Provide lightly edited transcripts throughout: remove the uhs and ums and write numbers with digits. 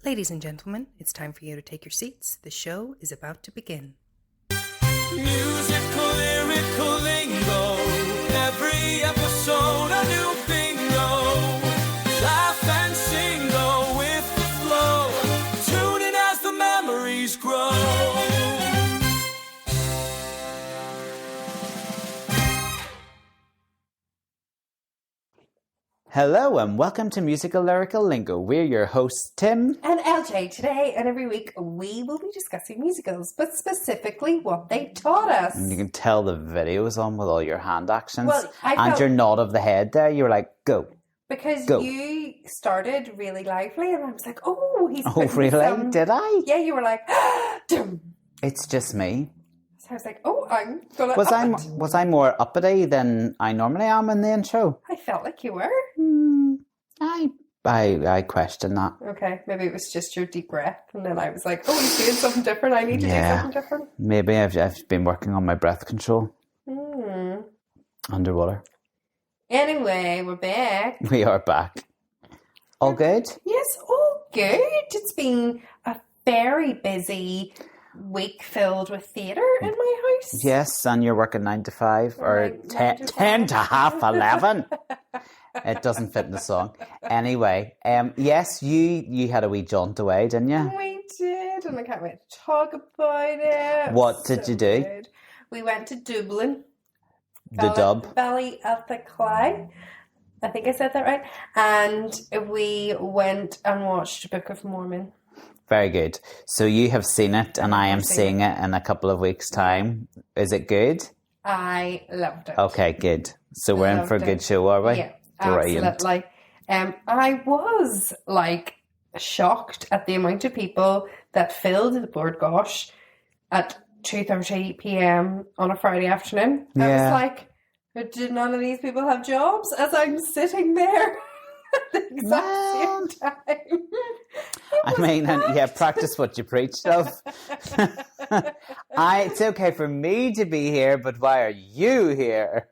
Ladies and gentlemen, it's time for you to take your seats. The show is about to begin. Musical, lyrical lingo. Every episode a new bingo. Laugh and sing, go with the flow. Tune in as the memories grow. Hello and welcome to Musical Lyrical Lingo. We're your hosts, Tim and LJ. Today and every week we will be discussing musicals, but specifically what they taught us. And you can tell the video's on with all your hand actions. Well, and your nod of the head there, you were like, go. Because go. You started really lively and I was like, oh, he's Oh, really? Did I? Yeah, you were like, dum. It's just me. So I was like, oh, I'm gonna Was I more uppity than I normally am in the intro? I felt like you were. I question that. Okay, maybe it was just your deep breath, and then I was like, oh, he's doing something different. I need to do something different. Maybe I've been working on my breath control. Underwater. Anyway, we're back. We are back. All good? Yes, all good. It's been a very busy week filled with theatre in my house. Yes, and you're working 9 to 5 or 10 to half 11. It doesn't fit in the song. Anyway, yes, you had a wee jaunt away, didn't you? We did, and I can't wait to talk about it. What did you do? Good. We went to Dublin. The dub. Valley of the Clyde. I think I said that right. And we went and watched Book of Mormon. Very good. So you have seen it, and I am seeing it in a couple of weeks' time. Is it good? I loved it. Okay, good. So we're in for a good show, are we? Yeah, brilliant. absolutely. I was like shocked at the amount of people that filled the Board Gosh at 2:30 p.m. on a Friday afternoon. Yeah. I was like, did none of these people have jobs? As I'm sitting there at the exact same time. I mean, practice what you preach, love. It's okay for me to be here, but why are you here?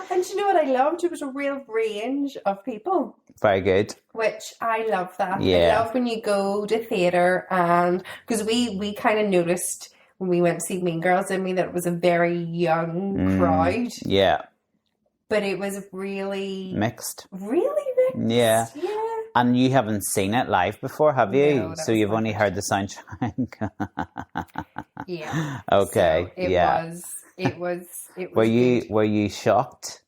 And you know what I loved? It was a real range of people. Very good. Which I love that. Yeah. I love when you go to theatre, and because we kind of noticed when we went to see Mean Girls, didn't we, that it was a very young crowd. Yeah. But it was really mixed. Really mixed. Yeah. Yeah. And you haven't seen it live before, have you? No, so you've only heard the soundtrack. Yeah. Okay. So it was. Were you shocked?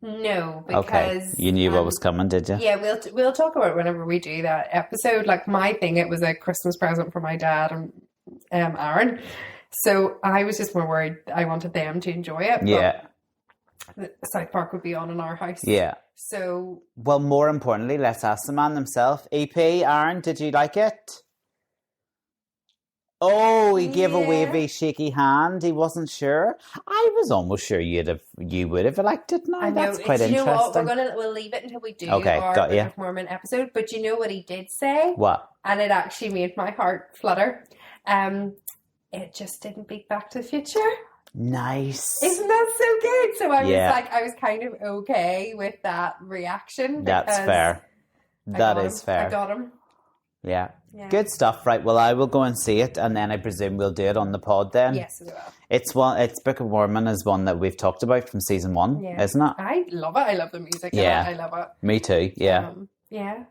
No, because you knew what was coming, did you? Yeah, we'll talk about it whenever we do that episode. Like my thing, it was a Christmas present for my dad and Aaron. So I was just more worried. I wanted them to enjoy it. Yeah. South Park would be on in our house. Yeah. So. Well, more importantly, let's ask the man himself. EP, Aaron, did you like it? Oh, he gave a wavy, shaky hand. He wasn't sure. I was almost sure you would have liked it. No, that's quite interesting. You know what? We'll leave it until we do our Book of Mormon episode. But you know what he did say? What? And it actually made my heart flutter. It just didn't beat Back to the Future. Nice. Isn't that so good? So I was kind of okay with that reaction. That's fair. That is fair. I got him. Yeah. Good stuff. Right. Well, I will go and see it, and then I presume we'll do it on the pod then. Yes, we will. It's Book of Mormon is one that we've talked about from season 1, isn't it? I love it. I love the music. Yeah. I love it. Me too. Yeah.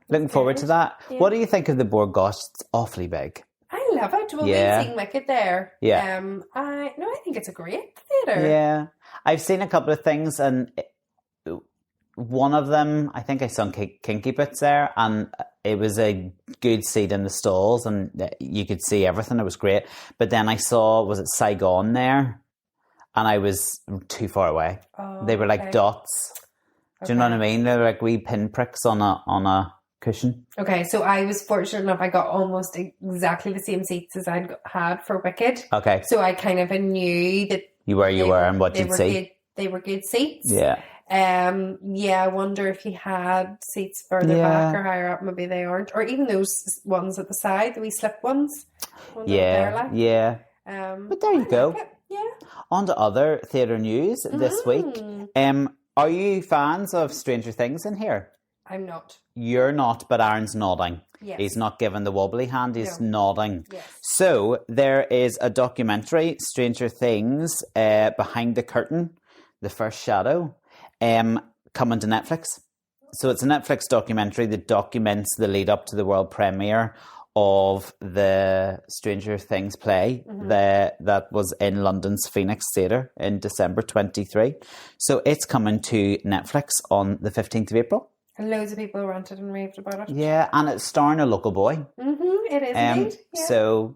Looking forward to that. Yeah. What do you think of the Board Gosh? It's awfully big. I love it. Well, we've seen Wicked there. Yeah. I think it's a great theatre. Yeah. I've seen a couple of things, and one of them, I think I sung Kinky Bits there, and it was a good seat in the stalls, and you could see everything. It was great. But then I saw, was it Saigon there? And I was too far away. Oh, they were like dots. Do you know what I mean? They were like wee pinpricks on a cushion. Okay, so I was fortunate enough. I got almost exactly the same seats as I'd had for Wicked. Okay. So I kind of knew that you were and what you'd see. They were good seats. Yeah. I wonder if he had seats further back or higher up. Maybe they aren't, or even those ones at the side, the wee slip ones. But there you go. Yeah. On to other theatre news this week. Are you fans of Stranger Things in here? I'm not. You're not, but Aaron's nodding. Yes. He's not giving the wobbly hand, he's nodding. Yes. So there is a documentary, Stranger Things, Behind the Curtain, The First Shadow, coming to Netflix. So it's a Netflix documentary that documents the lead up to the world premiere of the Stranger Things play that was in London's Phoenix Theatre in December 23. So it's coming to Netflix on the 15th of April. And loads of people ranted and raved about it. Yeah, and it's starring a local boy. It is indeed. Yeah. So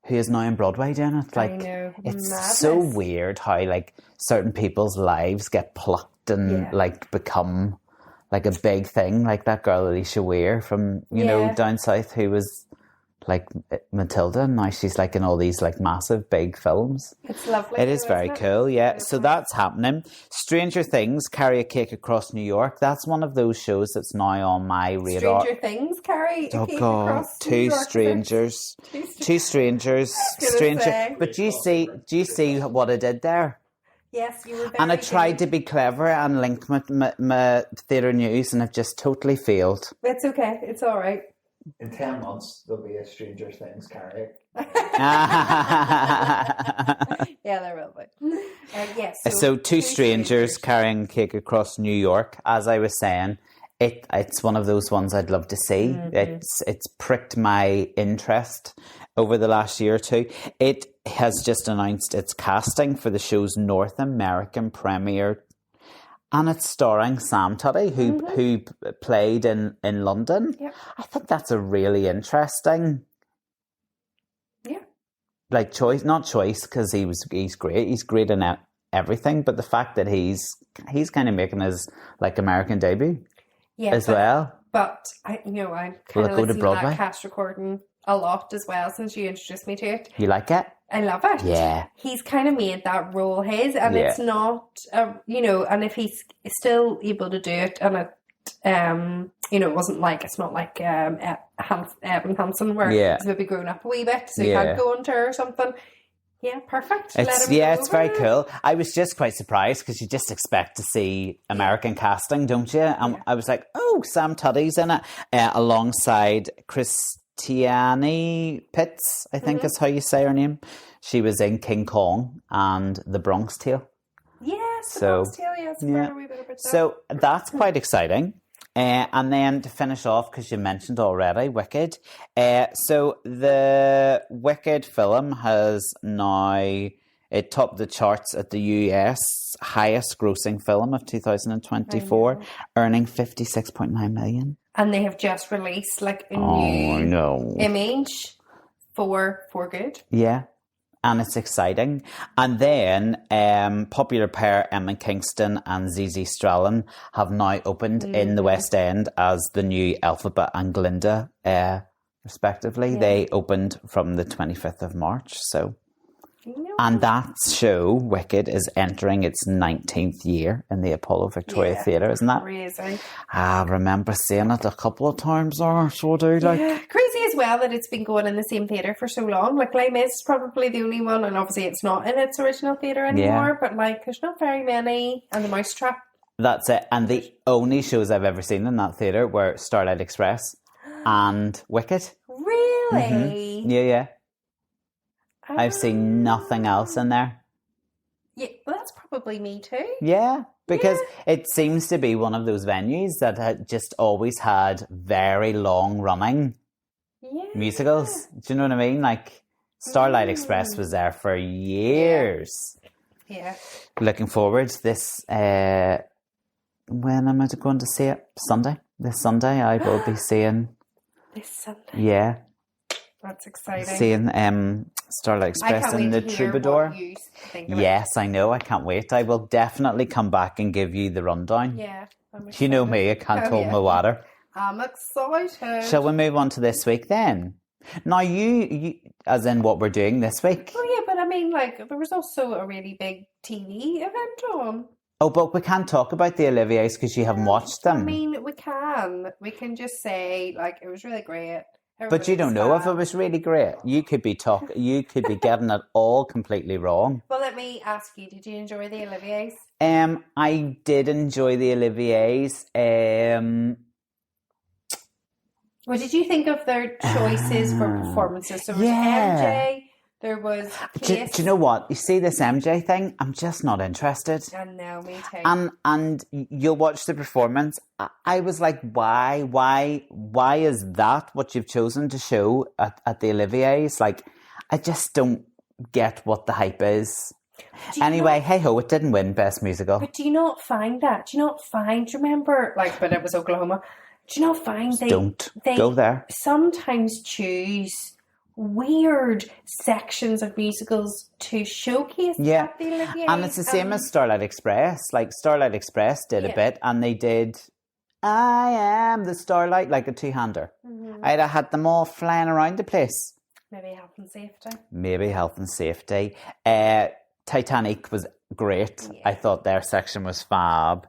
who is now in Broadway doing it? Like, I know. it's Madness. so weird how like certain people's lives get plucked and like become like a big thing. Like that girl Alicia Weir from you know down south who was like Matilda, and now she's like in all these like massive big films. It's lovely. It is very cool, yeah. So that's happening. Stranger Things, Carry a Cake Across New York. That's one of those shows that's now on my radar. Stranger Things carry a cake God, across New two York. strangers. Two strangers. say. But do you see what I did there? Yes, you were very And I tried good. to be clever and link my theatre news, and I've just totally failed. It's okay. It's all right. In 10 months, there'll be a Stranger Things carry. Yeah, there will be. Yes. So two strangers carrying cake across New York. As I was saying, it's one of those ones I'd love to see. It's pricked my interest over the last year or two. It has just announced its casting for the show's North American premiere. And it's starring Sam Tuddy, who played in London. Yep. I think that's a really interesting, like choice. Not choice because he's great. He's great in everything. But the fact that he's kind of making his like American debut as well. But I'm kind Will of it go to listening to Broadway? that cast recording a lot as well since you introduced me to it. You like it? I love it. Yeah. He's kind of made that role his, and Yeah. it's not, and if he's still able to do it, and it, it wasn't like, it's not like Evan Hansen where he's maybe grown up a wee bit, so you can't go on tour or something. Yeah, perfect. It's very cool. I was just quite surprised because you just expect to see American casting, don't you? And I was like, oh, Sam Tuddy's in it alongside Christiane Pitts, I think is how you say her name. She was in King Kong and The Bronx Tale. Yes, So, So that's quite exciting. And then to finish off, because you mentioned already, Wicked. So the Wicked film has now, it topped the charts at the US highest grossing film of 2024, earning 56.9 million. And they have just released like a new image for Good. Yeah. And it's exciting. And then popular pair Emma Kingston and Zizi Strelin have now opened in the West End as the new Alphabet and Glinda, respectively. Yeah. They opened from the 25th of March. So, and that show, Wicked, is entering its 19th year in the Apollo Victoria Theatre, isn't that? Crazy. I remember seeing it a couple of times or so, do like. Yeah. Crazy as well that it's been going in the same theatre for so long. Like Les Mis is probably the only one, and obviously it's not in its original theatre anymore, but like there's not very many, and the Mousetrap. That's it. And the only shows I've ever seen in that theatre were Starlight Express and Wicked. Really? Yeah. I've seen nothing else in there. Yeah, well, that's probably me too. Yeah, because it seems to be one of those venues that had just always had very long running musicals. Do you know what I mean? Like Starlight Express was there for years. Yeah. Looking forward to this. When am I going to see it? Sunday. This Sunday I will be seeing. This Sunday. Yeah. That's exciting. Seeing Starlight Express and the Troubadour. What you think of it. Yes, I know. I can't wait. I will definitely come back and give you the rundown. Yeah. You know me. I can't hold my water. I'm excited. Shall we move on to this week then? Now, you, as in what we're doing this week. Oh yeah, but I mean, like, there was also a really big TV event on. Oh, but we can't talk about the Olivier's because you haven't watched them. I mean, we can. We can just say, like, it was really great. But you don't know if it was really great. You could be getting it all completely wrong. Well, let me ask you, did you enjoy the Olivier's? I did enjoy the Olivier's. What did you think of their choices for performances? So there was MJ, there was do you know what? You see this MJ thing? I'm just not interested. I know, me too. And you'll watch the performance. I was like, why is that what you've chosen to show at the Olivier's? Like, I just don't get what the hype is. Anyway, hey ho, it didn't win Best Musical. But do you not find that? Do you remember, like, but it was Oklahoma. Do you not find they go there. Sometimes choose weird sections of musicals to showcase at the Olivier's? And it's the same as Starlight Express. Like, Starlight Express did a bit, and they did I Am the Starlight, like a two-hander. Mm-hmm. I'd have had them all flying around the place. Maybe health and safety. Titanic was great. Yeah. I thought their section was fab.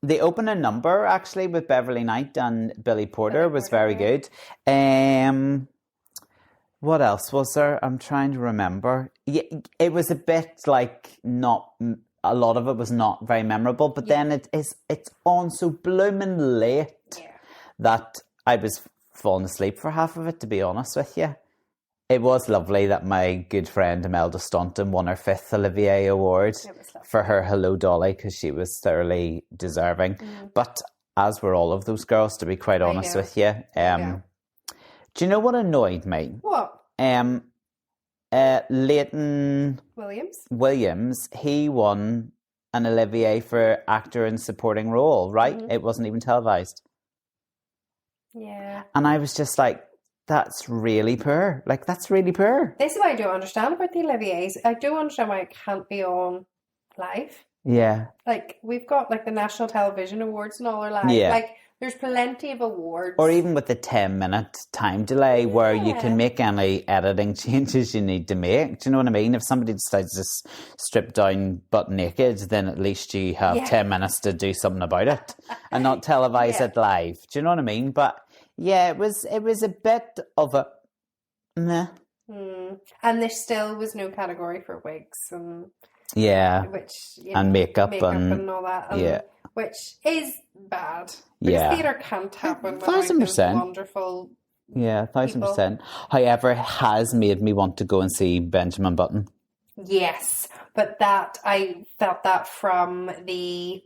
The opening number, actually, with Beverly Knight and Billy Porter was very good. What else was there? I'm trying to remember. Yeah, it was a bit like a lot of it was not very memorable, but then it's on so blooming late that I was falling asleep for half of it, to be honest with you. It was lovely that my good friend Imelda Staunton won her 5th Olivier Award for her Hello Dolly, because she was thoroughly deserving. But as were all of those girls, to be quite honest with you. Do you know what annoyed me? What? Leighton Williams, he won an Olivier for actor in supporting role, right? It wasn't even televised. Yeah. And I was just like, that's really poor. Like, that's really poor. This is what I don't understand about the Olivier's. I don't understand why it can't be on live. Yeah. Like, we've got, like, the National Television Awards and all are live. Yeah. Like, there's plenty of awards. Or even with the 10-minute time delay where you can make any editing changes you need to make. Do you know what I mean? If somebody decides to strip down butt naked, then at least you have 10 minutes to do something about it and not televise it live. Do you know what I mean? But yeah, it was a bit of a meh. And there still was no category for wigs and and makeup and all that. Which is bad. Because theatre can't happen without those wonderful 1,000%. However, it has made me want to go and see Benjamin Button. Yes, but I felt that from the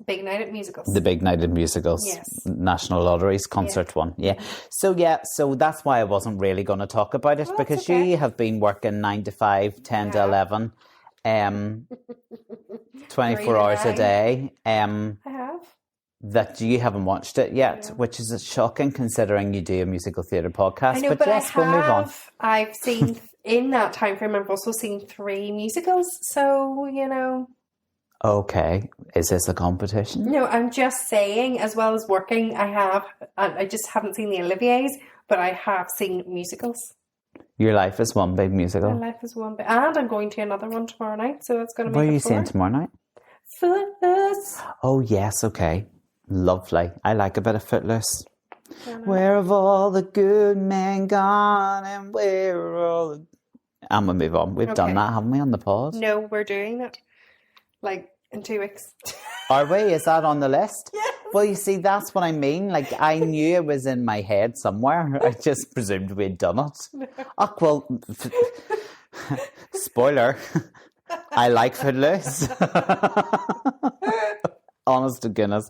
Big Night at Musicals. The Big Night at Musicals. Yes. National Lotteries concert one. Yeah. So that's why I wasn't really going to talk about it, because you have been working 9 to 5, 10 to 11, 24 hours a day. I have. That you haven't watched it yet, which is shocking considering you do a musical theatre podcast. I know, but we'll move on. I've seen, in that time frame, I've also seen 3 musicals, so, you know. Okay. Is this a competition? No, I'm just saying, as well as working, I just haven't seen the Olivier's, but I have seen musicals. Your life is one big musical. My life is one big, and I'm going to another one tomorrow night, so it's going to be. What are you seeing tomorrow night? Footloose. Oh yes, okay, lovely. I like a bit of Footloose. Where have all the good men gone, and where are all the... And we'll move on. We've done that, haven't we, on the pod? No, we're doing that. Like, in 2 weeks. Are we? Is that on the list? Yes. Well, you see, that's what I mean. Like, I knew it was in my head somewhere. I just presumed we'd done it. No. Oh, well, spoiler. I like Footloose. Honest to goodness.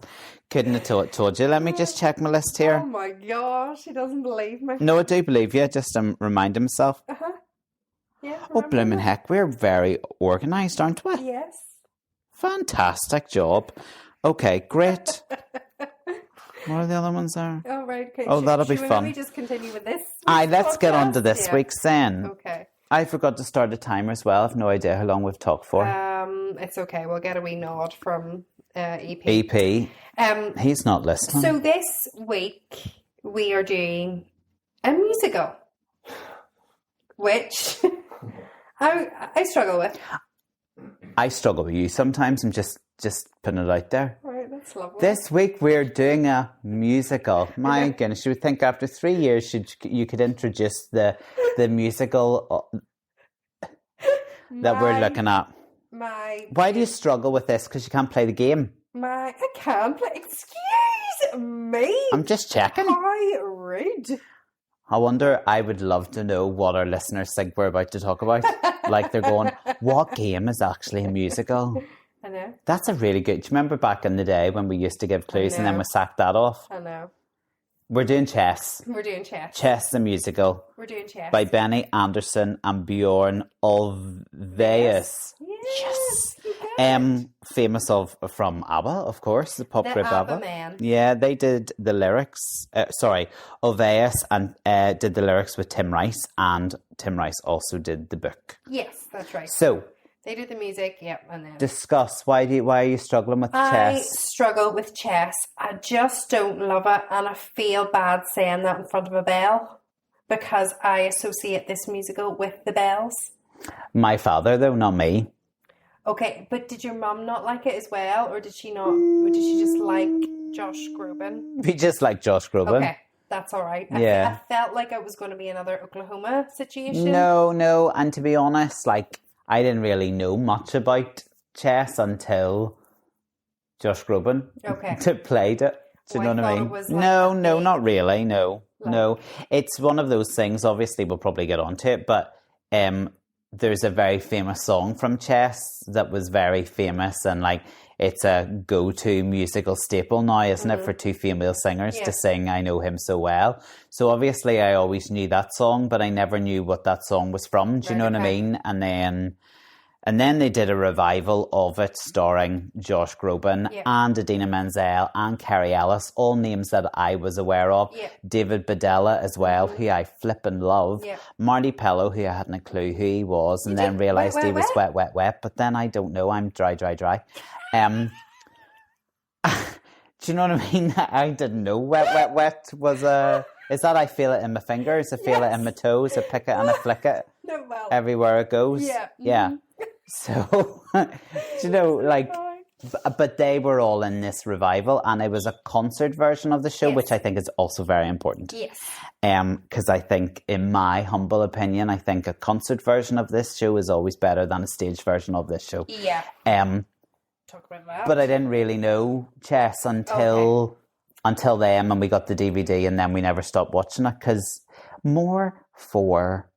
Couldn't have told you. Let me just check my list here. Oh my gosh, he doesn't believe me. No, I do believe you. Just remind himself. Yeah. Oh, blooming heck. We're very organised, aren't we? Yes. Fantastic job. Okay, great. What are the other ones there? Oh, right. Okay. Oh, that'll be fun. Let me just continue with this. Let's get on to this week's then. Okay. I forgot to start a timer as well. I've no idea how long we've talked for. It's okay. We'll get a wee nod from EP. EP. He's not listening. So this week we are doing a musical, which I struggle with. I struggle with you sometimes. I'm just putting it out there. Right, that's lovely. This week we're doing a musical. My goodness, you would think after 3 years you could introduce the musical that we're looking at. Why do you struggle with this? Because you can't play the game. I can't play. Excuse me. I'm just checking. How rude. I wonder, I would love to know what our listeners think we're about to talk about. Like they're going, what game is actually a musical? I know. That's a really good... Do you remember back in the day when we used to give clues and then we sacked that off? I know. We're doing Chess. We're doing Chess. Chess the musical. We're doing Chess. By Benny Andersson and Björn Ulvaeus. Yes. Famous from ABBA, of course, the pop group ABBA. Man. Yeah, they did the lyrics. Ulvaeus and did the lyrics with Tim Rice, and Tim Rice also did the book. Yes, that's right. So they did the music, and then discuss why are you struggling with Chess? I struggle with Chess. I just don't love it, and I feel bad saying that in front of a bell because I associate this musical with the bells. My father, though, not me. Okay, but did your mum not like it as well, or did she not? Or did she just like Josh Groban? We just like Josh Groban. Okay, that's all right. Yeah. I felt like it was going to be another Oklahoma situation. No, and to be honest, like I didn't really know much about Chess until Josh Groban played it. Do you know what I mean? It was like No, not really. No. It's one of those things. Obviously, we'll probably get onto it, but there's a very famous song from Chess that was very famous, and like it's a go-to musical staple now, isn't it, for two female singers to sing I Know Him So Well. So obviously I always knew that song, but I never knew what that song was from. Do you know what I mean? And then they did a revival of it starring Josh Groban and Idina Menzel and Carrie Ellis, all names that I was aware of. Yeah. David Badella as well, who I flippin' love. Yeah. Marty Pello, who I hadn't a clue who he was, and then realised he was wet. But then I don't know, I'm dry. Do you know what I mean? I didn't know wet was a... Is that I feel it in my fingers, I feel it in my toes, I pick it and I flick it everywhere it goes? Yeah. Yeah. So, you know, like, but they were all in this revival, and it was a concert version of the show, which I think is also very important. Yes. Because I think, in my humble opinion, I think a concert version of this show is always better than a stage version of this show. Yeah. Talk about that. But I didn't really know Chess until then, when we got the DVD, and then we never stopped watching it, because more for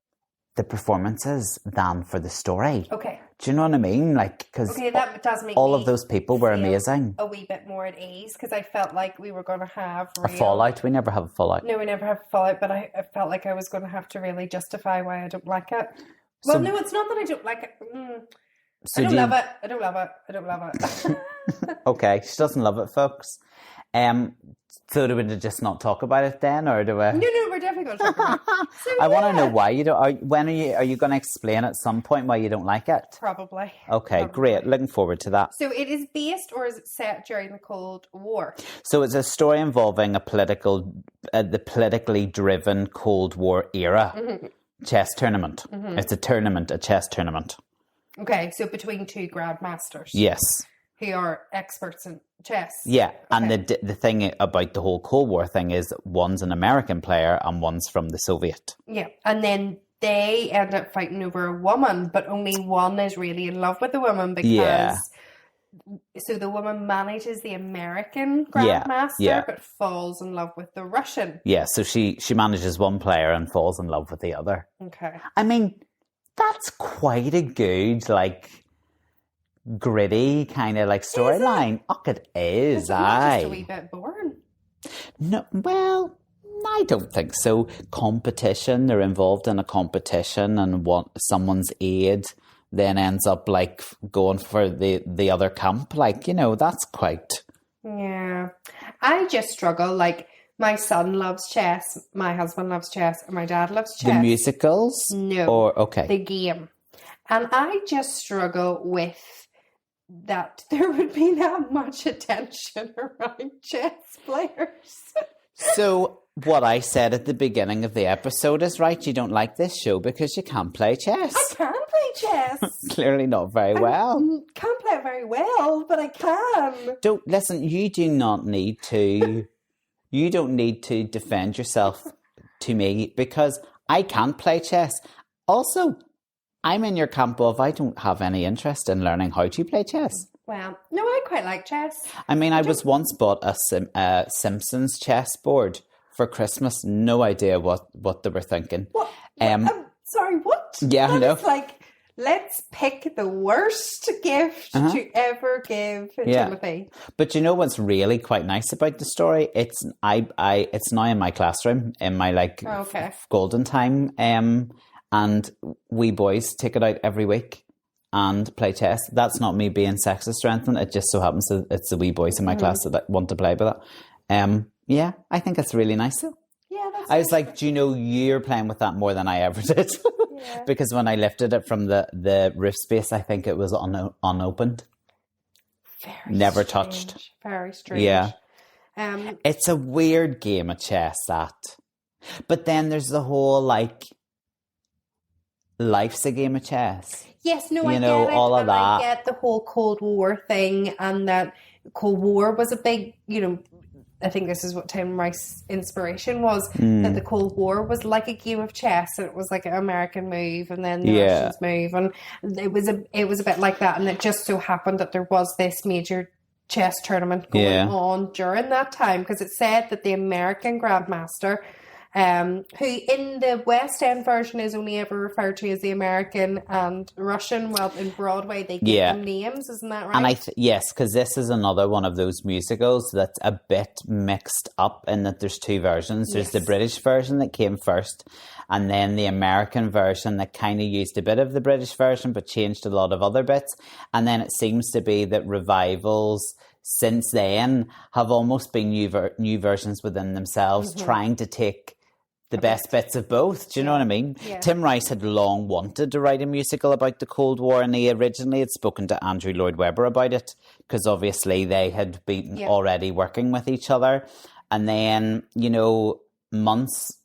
the performances than for the story. Okay. Do you know what I mean? Like, because that does make all of those people were amazing. A wee bit more at ease, because I felt like we were going to have a fallout. We never have a fallout. No, we never have a fallout, but I felt like I was going to have to really justify why I don't like it. Well, no, it's not that I don't like it. So I don't love it. Okay, she doesn't love it, folks. So do we just not talk about it then, or do we? No, we're definitely going to talk about it. So, I want to know why you don't. Are you going to explain at some point why you don't like it? Probably. Okay, great. Looking forward to that. So it is based, or is it set during the Cold War? So it's a story involving the politically driven Cold War era chess tournament. It's a chess tournament. Okay, so between two grandmasters. Yes. Who are experts in chess. Yeah, okay. And the thing about the whole Cold War thing is one's an American player and one's from the Soviet. Yeah, and then they end up fighting over a woman, but only one is really in love with the woman because... So the woman manages the American grandmaster, but falls in love with the Russian. Yeah, so she manages one player and falls in love with the other. Okay. I mean, that's quite a good, like... gritty kind of like storyline. Oh, it is. It's just a wee bit boring. No, well, I don't think so. Competition. They're involved in a competition, and someone's aide then ends up like going for the other camp. Like, you know, that's quite. Yeah, I just struggle. Like, my son loves chess, my husband loves chess, and my dad loves chess. The musicals? No. The game. And I just struggle with that there would be that much attention around chess players. So what I said at the beginning of the episode is right. You don't like this show because you can't play chess. I can play chess. Clearly not very well. Can't play it very well, but I can. Don't listen. You don't need to defend yourself to me because I can't play chess. Also, I'm in your camp of I don't have any interest in learning how to play chess. Well, no, I quite like chess. I mean, I was once bought a Simpsons chessboard for Christmas. No idea what they were thinking. What? Sorry, what? Yeah, I know. It's like, let's pick the worst gift to ever give Timothy. But you know what's really quite nice about the story? It's now in my classroom in my golden time, and we boys take it out every week and play chess. That's not me being sexist or anything. It just so happens that it's the wee boys in my class that want to play with it. Yeah, I think it's really nice though. Yeah, that's I was like, do you know, you're playing with that more than I ever did. Yeah. Because when I lifted it from the roof space, I think it was unopened. Never touched. Very strange. Yeah. It's a weird game of chess, that. But then there's the whole, like, life's a game of chess. Yes, no, You I know, get it. all of and that. I get the whole Cold War thing, and that Cold War was a big, I think this is what Tim Rice's inspiration was, that the Cold War was like a game of chess. It was like an American move and then the Russians move, and it was a bit like that. And it just so happened that there was this major chess tournament going on during that time, because it said that the American Grandmaster, who in the West End version is only ever referred to as the American and Russian, well, in Broadway they give them names, isn't that right? And yes, because this is another one of those musicals that's a bit mixed up in that there's two versions. There's the British version that came first, and then the American version that kind of used a bit of the British version but changed a lot of other bits. And then it seems to be that revivals since then have almost been new versions within themselves, trying to take the best bits of both. Do you know what I mean? Yeah. Tim Rice had long wanted to write a musical about the Cold War, and he originally had spoken to Andrew Lloyd Webber about it, because obviously they had been already working with each other. And then, months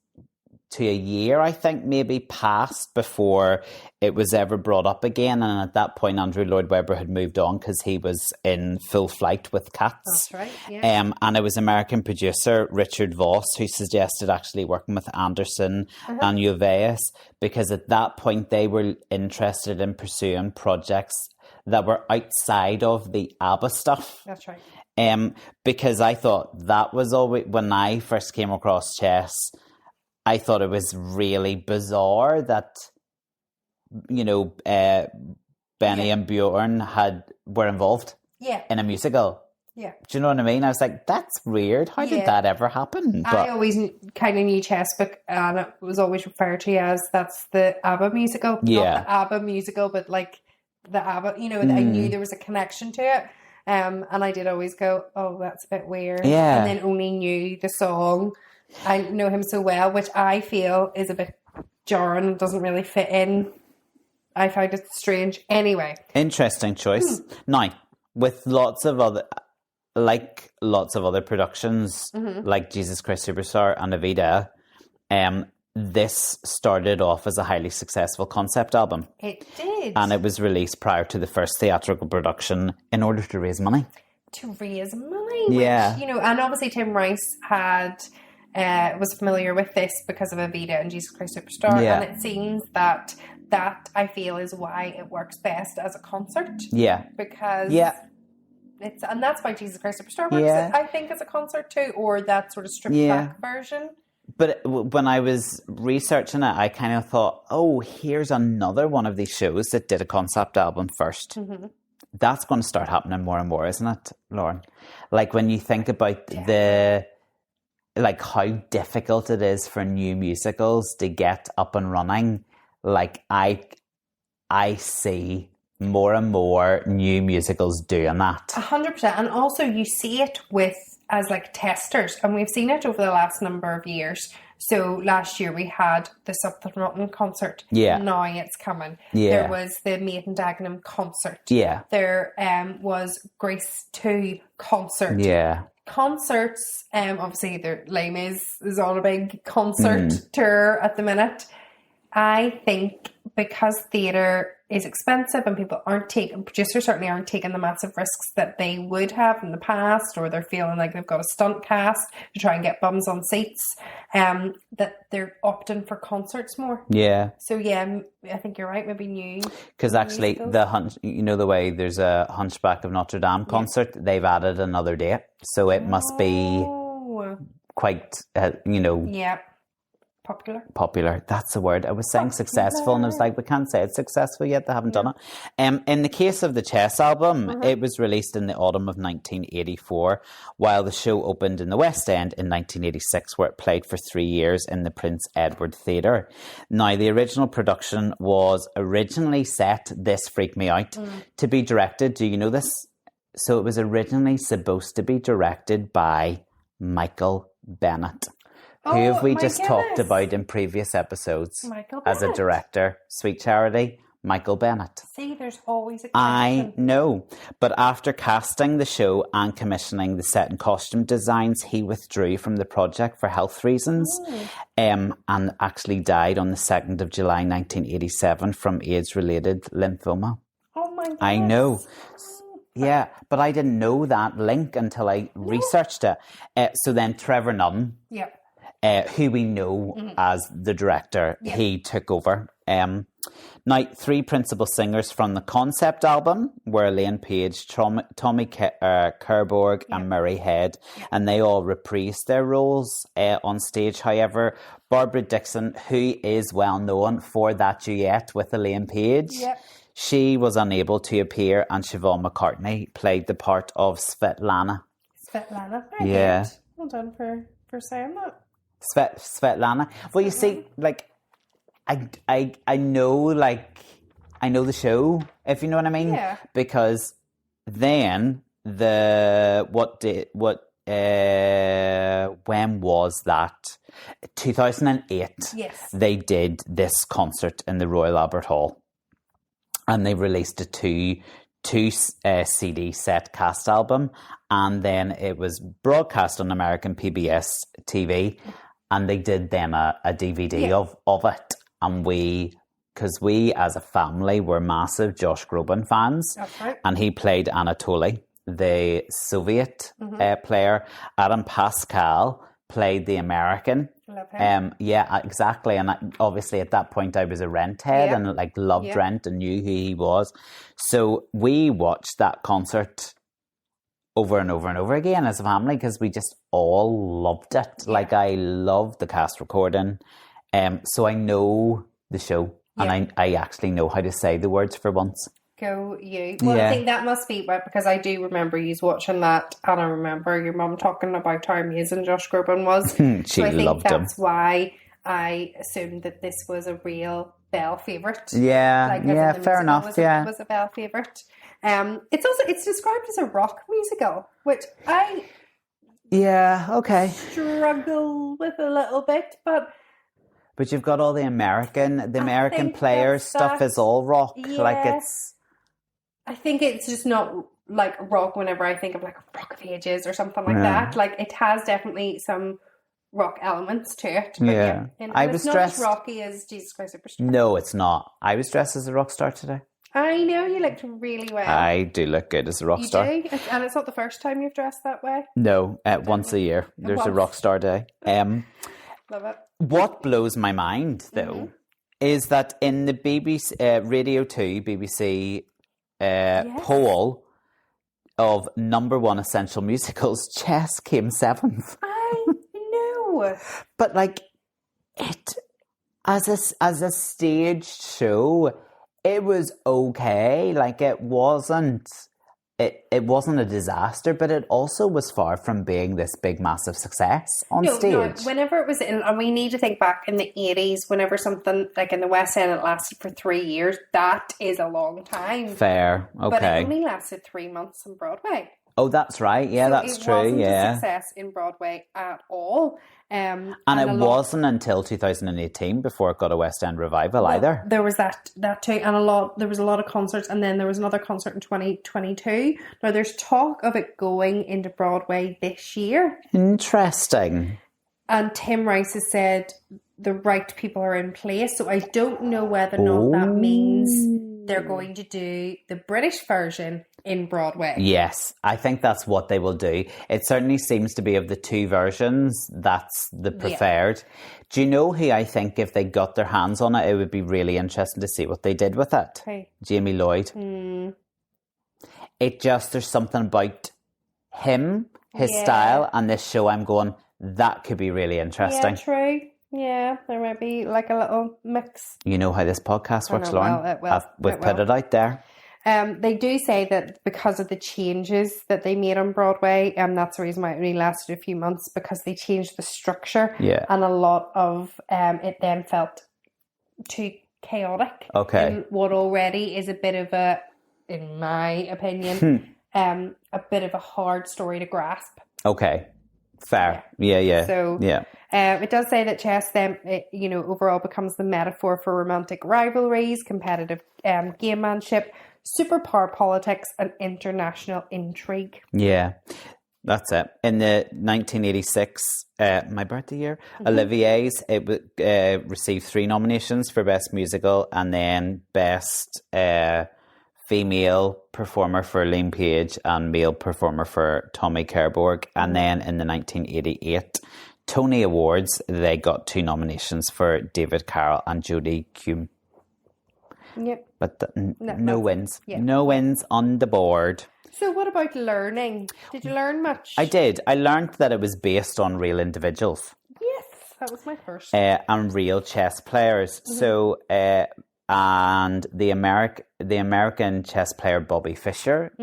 to a year, I think, maybe passed before it was ever brought up again. And at that point, Andrew Lloyd Webber had moved on because he was in full flight with Cats. That's right, yeah. And it was American producer Richard Voss who suggested actually working with Andersson and Ulvaeus, because at that point they were interested in pursuing projects that were outside of the ABBA stuff. That's right. Because I thought that was always, when I first came across chess, I thought it was really bizarre that, Benny and Björn were involved in a musical. Yeah. Do you know what I mean? I was like, that's weird. How did that ever happen? But I always kind of knew chess, and it was always referred to as that's the ABBA musical. Yeah. Not the ABBA musical, but like the ABBA, I knew there was a connection to it. And I did always go, oh, that's a bit weird. Yeah. And then only knew the song. I know him so well, which I feel is a bit jarring and doesn't really fit in. I find it strange. Anyway. Interesting choice. Now, with lots of other productions, like Jesus Christ Superstar and Evita, this started off as a highly successful concept album. It did. And it was released prior to the first theatrical production in order to raise money. To raise money. Which, and obviously Tim Rice was familiar with this because of Evita and Jesus Christ Superstar. Yeah. And it seems that I feel is why it works best as a concert. Yeah. Because and that's why Jesus Christ Superstar works, I think, as a concert too, or that sort of stripped back version. But when I was researching it, I kind of thought, oh, here's another one of these shows that did a concept album first. That's going to start happening more and more, isn't it, Lauren? Like when you think about how difficult it is for new musicals to get up and running, like I see more and more new musicals doing that. 100%. And also you see it as like testers, and we've seen it over the last number of years. So last year we had the Something Rotten concert. Yeah. Now it's coming. Yeah. There was the Maiden Dagenham concert. Yeah. There was Grease 2 concert. Yeah. Concerts, obviously Les Mis is on a big concert tour at the minute. I think because theatre is expensive and producers certainly aren't taking the massive risks that they would have in the past, or they're feeling like they've got a stunt cast to try and get bums on seats, that they're opting for concerts more. Yeah. So yeah, I think you're right, maybe new. Because actually the way there's a Hunchback of Notre Dame concert, they've added another date. So it must be quite, Yeah. Popular. That's the word. I was saying successful, and I was like, we can't say it's successful yet. They haven't done it. In the case of the Chess album, it was released in the autumn of 1984, while the show opened in the West End in 1986, where it played for 3 years in the Prince Edward Theatre. Now, the original production was originally set, this freaked me out, to be directed. Do you know this? So it was originally supposed to be directed by Michael Bennett. Who have we just talked about in previous episodes as a director? Sweet Charity, Michael Bennett. See, there's always a connection. I know. But after casting the show and commissioning the set and costume designs, he withdrew from the project for health reasons and actually died on the 2nd of July 1987 from AIDS-related lymphoma. Oh my goodness. I know. Yeah, but I didn't know that link until I researched it. So then Trevor Nunn. Yeah. Who we know as the director, he took over. Now, 3 principal singers from the concept album were Elaine Page, Tommy Kerborg and Murray Head, and they all reprised their roles on stage. However, Barbara Dixon, who is well known for that duet with Elaine Page, she was unable to appear, and Siobhan McCartney played the part of Svetlana. Svetlana? Yeah. Well done for saying that. Svetlana. Well, you see, like, I know the show, if you know what I mean. Yeah. Because then when was that? 2008. Yes. They did this concert in the Royal Albert Hall, and they released a two CD set cast album, and then it was broadcast on American PBS TV. And they did then a DVD of it. And because we as a family were massive Josh Groban fans. That's right. And he played Anatoly, the Soviet player. Adam Pascal played the American. Love him. Yeah, exactly. And obviously at that point I was a Rent head and like loved Rent and knew who he was. So we watched that concert over and over and over again as a family because we just all loved it. Yeah. Like, I loved the cast recording. So I know the show and I actually know how to say the words for once. Go you. Well, I think that must be because I do remember you watching that, and I remember your mum talking about how amazing Josh Groban was. She so I think loved him. That's why I assumed that this was a real Belle favourite. Yeah, fair enough. It was a Belle favourite. It's described as a rock musical, which I struggle with a little bit, but you've got all the American players stuff is all rock. Yeah, like I think it's just not like rock whenever I think of like Rock of Ages or something like that. Like, it has definitely some rock elements to it. But it's not as rocky as Jesus Christ Superstar. No, it's not. I was dressed as a rock star today. I know, you looked really well. I do look good as a rock star. You do? And it's not the first time you've dressed that way? No, once a year. There's a rock star day. Love it. What blows my mind, though, is that in the BBC Radio 2 BBC poll of number 1 essential musicals, Chess came 7th. I know. But like, it as a staged show, it was okay. Like, it wasn't a disaster, but it also was far from being this big, massive success on stage. No, whenever it was in, and we need to think back in the 80s, whenever something like in the West End, it lasted for 3 years, that is a long time. Fair, okay. But it only lasted 3 months on Broadway. Oh, that's right. Yeah, so that's true. It wasn't a success in Broadway at all. And it wasn't until 2018 before it got a West End revival either. There was that too, and there was a lot of concerts, and then there was another concert in 2022. Now there's talk of it going into Broadway this year. Interesting. And Tim Rice has said the right people are in place, so I don't know whether or not that means they're going to do the British version in Broadway. Yes, I think that's what they will do. It certainly seems to be of the two versions, that's the preferred. Do you know who I think, if they got their hands on it, it would be really interesting to see what they did with it? Okay. Jamie Lloyd. It just, there's something about him, his style, and this show, I'm going, that could be really interesting. Yeah, true. Yeah, there might be like a little mix. You know how this podcast works, know, Lauren. well, We've put it out there. They do say that because of the changes that they made on Broadway, that's the reason why it only lasted a few months, because they changed the structure. Yeah. And a lot of it then felt too chaotic. Okay. In what already is a bit of a, in my opinion, a bit of a hard story to grasp. Okay. Fair. Yeah. So, it does say that chess then, overall becomes the metaphor for romantic rivalries, competitive gamemanship, superpower politics, and international intrigue. Yeah, that's it. In the 1986, my birthday year, Olivier's, it received 3 nominations for Best Musical and then Best Female Performer for Liam Page and Male Performer for Tommy Kerborg. And then in the 1988 Tony Awards, they got 2 nominations for David Carroll and Jodie Kume. Yep. But no wins. Yeah. No wins on the board. So what about learning? Did you learn much? I did. I learned that it was based on real individuals. Yes, that was my first. And real chess players. So, and the American chess player Bobby Fischer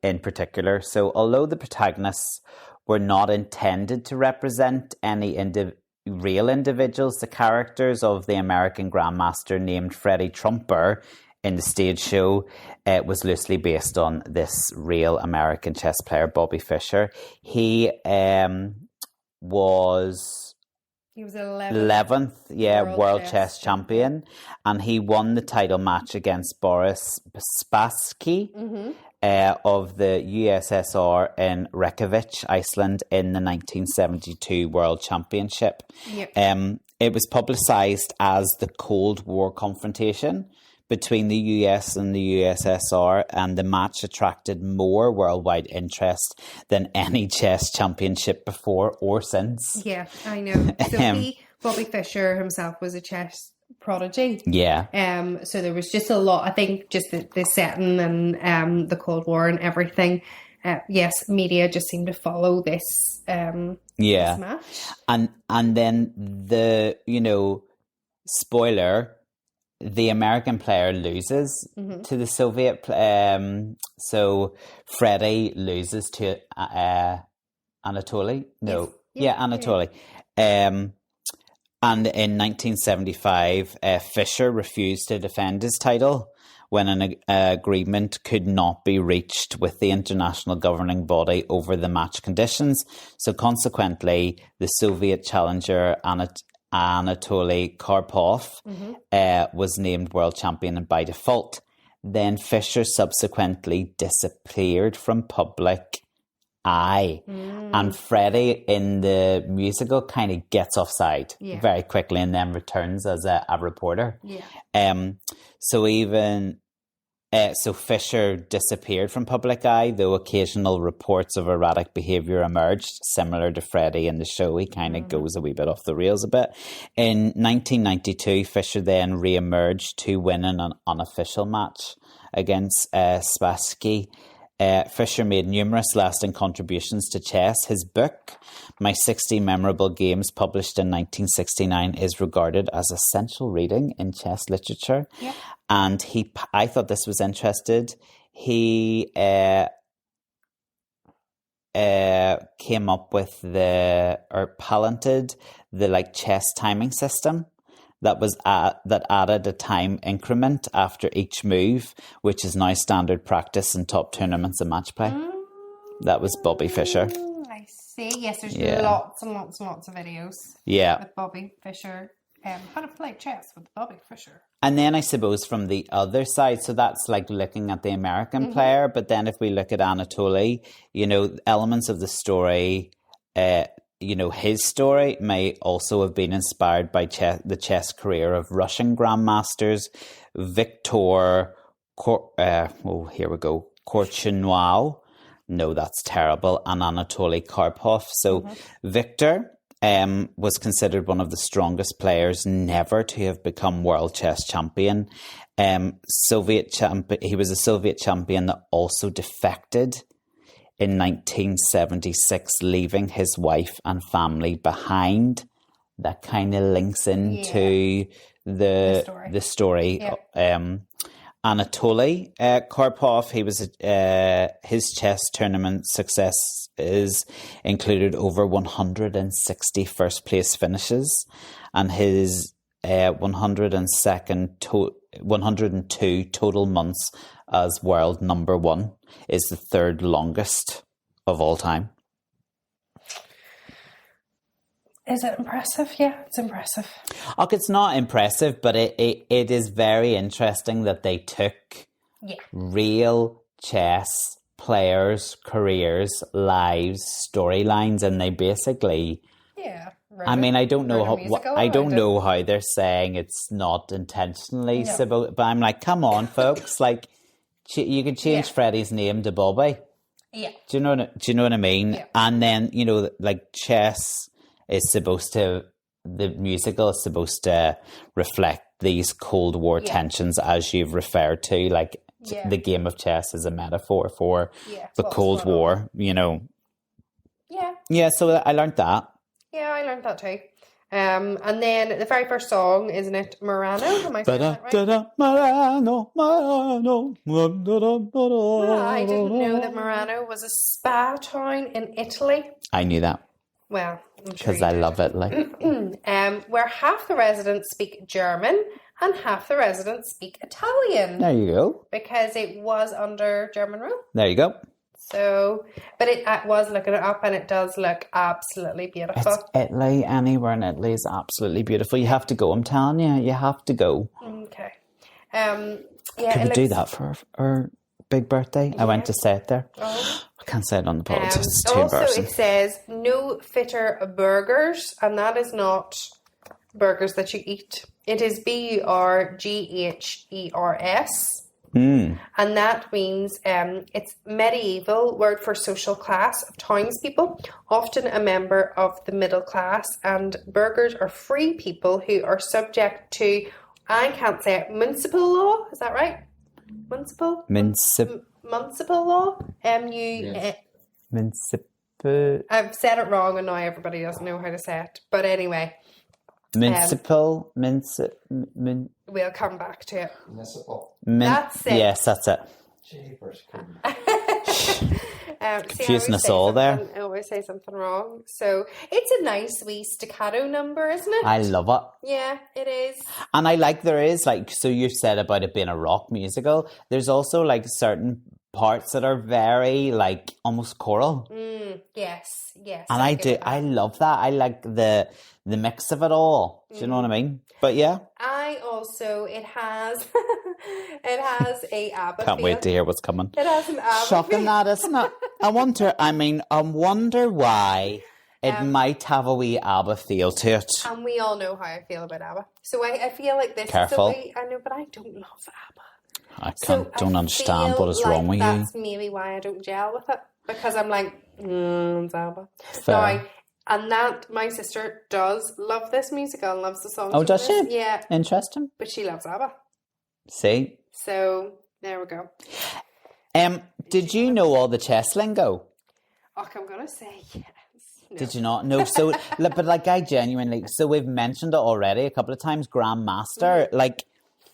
in particular. So although the protagonists were not intended to represent any real individuals, the characters of the American grandmaster named Freddie Trumper in the stage show was loosely based on this real American chess player, Bobby Fischer. He was 11th world chess champion, and he won the title match against Boris Spassky of the USSR in Reykjavik, Iceland, in the 1972 World Championship. Yep. It was publicised as the Cold War confrontation between the US and the USSR, and the match attracted more worldwide interest than any chess championship before or since. Yeah, I know. So Bobby Fischer himself was a chess prodigy. Yeah. So there was just a lot, I think, just the setting and the Cold War and everything. Yes, media just seemed to follow this this match. And then the, spoiler, the American player loses to the Soviet. So Freddie loses to Anatoly. No, Anatoly. And in 1975, Fischer refused to defend his title when an agreement could not be reached with the international governing body over the match conditions. So consequently, the Soviet challenger Anatoly Karpov was named world champion by default. Then Fischer subsequently disappeared from public eye. And Freddie in the musical kind of gets offside very quickly and then returns as a reporter. So Fischer disappeared from public eye, though occasional reports of erratic behaviour emerged, similar to Freddie in the show. He kind of goes a wee bit off the rails a bit. In 1992, Fischer then re-emerged to win an unofficial match against Spassky. Fischer made numerous lasting contributions to chess. His book, My 60 Memorable Games, published in 1969, is regarded as essential reading in chess literature. Yep. And I thought this was interesting. He came up with patented the chess timing system that added a time increment after each move, which is now standard practice in top tournaments and match play. That was Bobby Fischer. I see. Yes, there's lots and lots and lots of videos. With Bobby Fischer. How to play chess with Bobby Fischer. And then I suppose from the other side, so that's looking at the American player, but then if we look at Anatoly, elements of the story, his story may also have been inspired by the chess career of Russian grandmasters Viktor here we go. Korchnoi. No, that's terrible. And Anatoly Karpov. So Viktor was considered one of the strongest players never to have become world chess champion. He was a Soviet champion that also defected in 1976, leaving his wife and family behind. That kind of links into the story. Yeah. Anatoly Karpov, his chess tournament success is included over 160 first place finishes, and his 102 total months as world number one is the third longest of all time. Is it impressive? Yeah, it's impressive. It's not impressive, but it is very interesting that they took real chess players' careers, lives, storylines, and they basically... Yeah. I mean, I don't know how they're saying it's not intentionally but I'm like, come on, folks, like you could change Freddie's name to Bobby. Yeah. Do you know what I mean? Yeah. And then, like chess is the musical is supposed to reflect these Cold War tensions, as you've referred to, like the game of chess is a metaphor for the Cold War, Yeah. Yeah, so I learned that. Yeah, I learned that too. And then the very first song, isn't it Murano? Am I saying that right? Murano. I didn't know that Murano was a spa town in Italy. I knew that. Well, I'm sure because I love Italy. Where half the residents speak German and half the residents speak Italian. There you go. Because it was under German rule. There you go. So, but I was looking it up and it does look absolutely beautiful. It's Italy. Anywhere in Italy is absolutely beautiful. You have to go. I'm telling you, you have to go. Okay. Could we do that for our big birthday? I went to say it there. Oh. I can't say it on the pod. It's too also, embarrassing. it says no fitter burgers, and that is not burgers that you eat. It is BURGHERS. And that means it's medieval word for social class of townspeople, often a member of the middle class, and burghers are free people who are subject to, I can't say it, municipal law, is that right? Municipal law? Municipal. I've said it wrong and now everybody doesn't know how to say it, but anyway. Municipal. We'll come back to it. Municipal. That's it. Yes, that's it. Confusing us all there. I always say something wrong. So it's a nice wee staccato number, isn't it? I love it. Yeah, it is. And I like there is like, so you said about it being a rock musical. There's also like certain parts that are very like almost choral. Yes. And I love that. I like the mix of it all. Do you know what I mean? But yeah. I also, it has a ABBA Can't wait to hear what's coming. It has an ABBA Shocking that, isn't it? I wonder why it might have a wee ABBA feel to it. And we all know how I feel about ABBA. So I feel like this Careful. is the way, I know, but I don't love ABBA. I don't understand what is wrong with you. That's maybe why I don't gel with it. Because I'm like, it's ABBA. Fair. And that, my sister does love this musical and loves the songs. Oh, does she? Yeah. Interesting. But she loves ABBA. See? So, there we go. Did you know all the chess lingo? Oh, I'm going to say yes. No. Did you not? No. So, but like I genuinely, so we've mentioned it already a couple of times, Grandmaster, like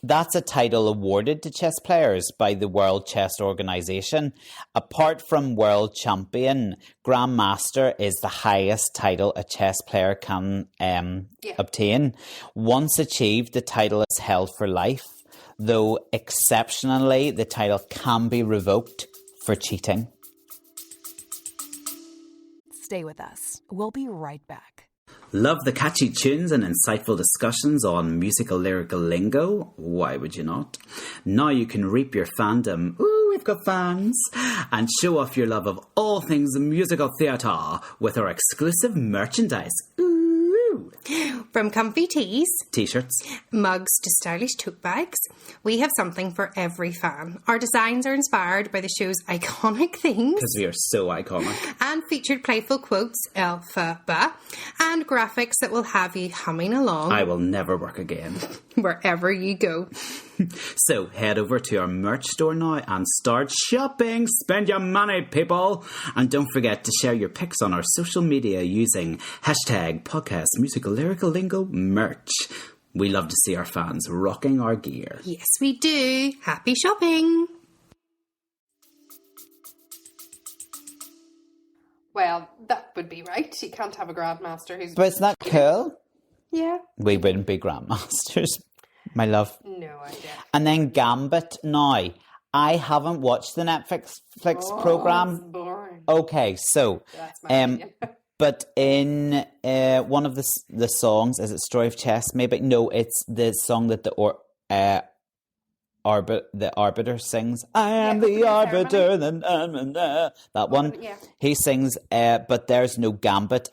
that's a title awarded to chess players by the World Chess Organization. Apart from World Champion, Grandmaster is the highest title a chess player can obtain. Once achieved, the title is held for life, though exceptionally, the title can be revoked for cheating. Stay with us. We'll be right back. Love the catchy tunes and insightful discussions on musical lyrical lingo? Why would you not? Now you can reap your fandom. Ooh, we've got fans. And show off your love of all things musical theatre with our exclusive merchandise. Ooh. From comfy tees, T-shirts, mugs to stylish tote bags, we have something for every fan. Our designs are inspired by the show's iconic themes. because we are so iconic. And featured playful quotes, alpha, ba, and graphics that will have you humming along I will never work again. wherever you go. So head over to our merch store now and start shopping. Spend your money, people. And don't forget to share your pics on our social media using hashtag podcast musical lyrical lingo merch. We love to see our fans rocking our gear. Yes, we do. Happy shopping. Well, that would be right. You can't have a grandmaster who's... But isn't that cool? Yeah. We wouldn't be grandmasters, my love. No idea. And then Gambit. Now, I haven't watched the Netflix program. It's boring. Okay, so, That's my opinion. but in one of the songs, is it Story of Chess? Maybe no, it's the song that the Arbiter sings. I am the Arbiter. That one. Yeah. He sings, but there's no Gambit.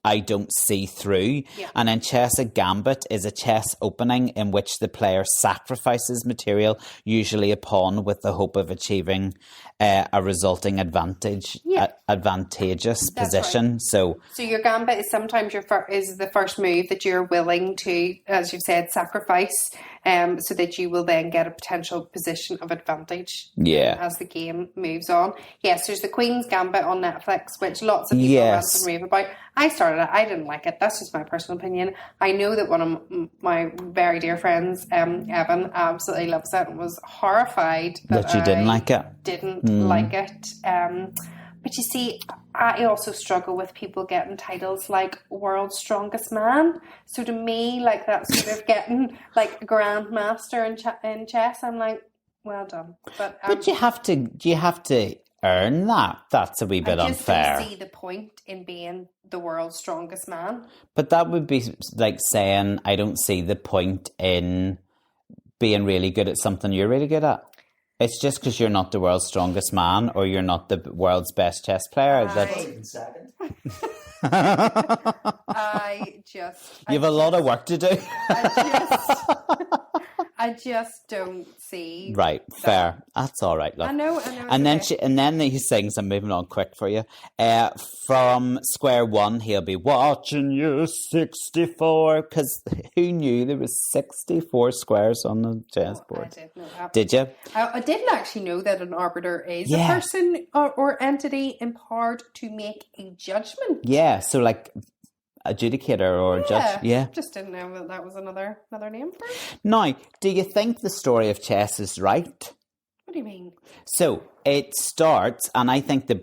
I don't see through. Yeah. And in chess, a gambit is a chess opening in which the player sacrifices material, usually a pawn, with the hope of achieving a resulting advantageous That's position. right. So your gambit is sometimes is the first move that you're willing to, as you've said, sacrifice, so that you will then get a potential position of advantage. Yeah. As the game moves on. Yes, there's the Queen's Gambit on Netflix, which lots of people Yes. rant and rave about. I started it. I didn't like it. That's just my personal opinion. I know that one of my very dear friends, Evan, absolutely loves it and was horrified that you didn't like it. Didn't like it. But you see, I also struggle with people getting titles like World's Strongest Man. So to me, like that sort of getting like Grandmaster in chess, I'm like, well done. But But you have to earn that. That's a wee bit I just unfair. don't see the point in being the world's strongest man. But that would be like saying I don't see the point in being really good at something you're really good at. It's just because you're not the world's strongest man or you're not the world's best chess player. Not even second. You've a lot of work to do. I just don't see. Right, fair. That's all right, love. I know. And then he sings, I'm moving on quick for you. From square one, he'll be watching you 64. Because who knew there was 64 squares on the chessboard? I did know that. Did you? I didn't actually know that an arbiter is a person or entity empowered to make a judgment. Yeah, so like adjudicator or judge. Yeah. Just didn't know that was another name for it. Now, do you think the story of chess is right? What do you mean? So it starts, and I think the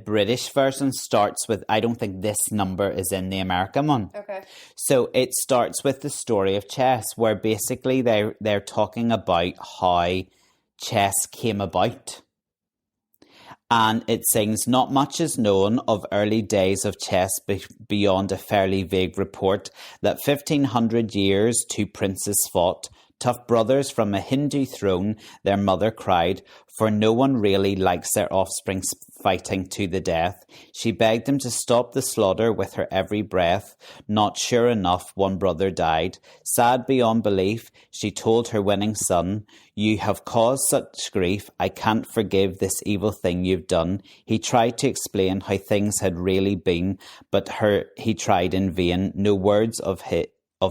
British version starts with, I don't think this number is in the American one. Okay. So it starts with the story of chess, where basically they're talking about how chess came about. And it sings, not much is known of early days of chess beyond a fairly vague report that 1500 years two princes fought, tough brothers from a Hindu throne, their mother cried, for no one really likes their offspring fighting to the death. She begged him to stop the slaughter with her every breath. Not sure enough, one brother died. Sad beyond belief, she told her winning son, you have caused such grief, I can't forgive this evil thing you've done. He tried to explain how things had really been, but he tried in vain. No words of